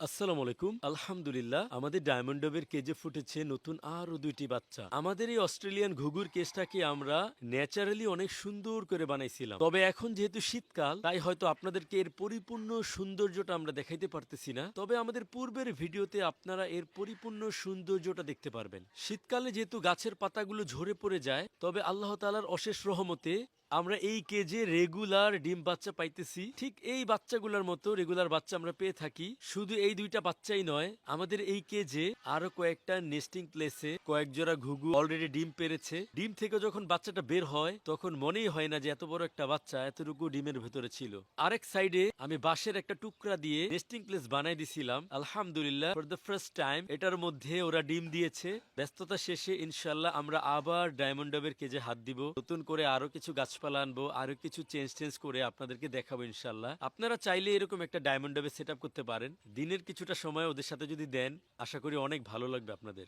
আসসালামু আলাইকুম। আলহামদুলিল্লাহ, আমাদের ডায়মন্ড ডবের কেজে ফুটেছে নতুন আরো ২টি বাচ্চা। আমাদের এই অস্ট্রেলিয়ান ঘুঘুর কেজটাকে আমরা ন্যাচারালি অনেক সুন্দর করে বানাইছিলাম। তবে এখন যেহেতু শীতকাল, তাই হয়তো আপনাদেরকে এর পরিপূর্ণ সৌন্দর্যটা আমরা দেখাইতে পারতেছি না। তবে আমাদের পূর্বের ভিডিওতে আপনারা এর পরিপূর্ণ সৌন্দর্যটা দেখতে পারবেন। শীতকালে যেহেতু গাছের পাতাগুলো ঝরে পড়ে যায়, তবে আল্লাহ তাআলার অশেষ রহমতে আমরা এই কেজে রেগুলার ডিম বাচ্চা পাইতেছি। ঠিক এই বাচ্চাগুলোর মতো রেগুলার বাচ্চা আমরা পেয়ে থাকি। শুধু এই ২টা বাচ্চাই নয়, আমাদের এই কেজে আরো কয়েকটা নেস্টিং প্লেসে কয়েক জোড়া ঘুঘু অলরেডি ডিম পেরেছে। ডিম থেকে যখন বাচ্চাটা বের হয়, তখন মনেই হয় না যে এত বড় একটা বাচ্চা এতটুকু ডিমের ভেতরে ছিল। আরেক সাইডে আমি বাঁশের একটা টুকরা দিয়ে নেস্টিং প্লেস বানাই দিছিলাম। আলহামদুলিল্লাহ, ফর দ্য ফার্স্ট টাইম এটার মধ্যে ওরা ডিম দিয়েছে। ব্যস্ততা শেষে ইনশাল্লাহ আমরা আবার ডায়মন্ড ডবের কেজে হাত দিব। নতুন করে আরো কিছু গাছপালা আনবো, আরো কিছু চেঞ্জ করে আপনাদেরকে দেখাবো ইনশাল্লাহ। আপনারা চাইলে এরকম একটা ডায়মন্ড ডবে সেট আপ করতে পারেন। দিনের কিছুটা সময় ওদের সাথে যদি দেন, আশা করি অনেক ভালো লাগবে আপনাদের।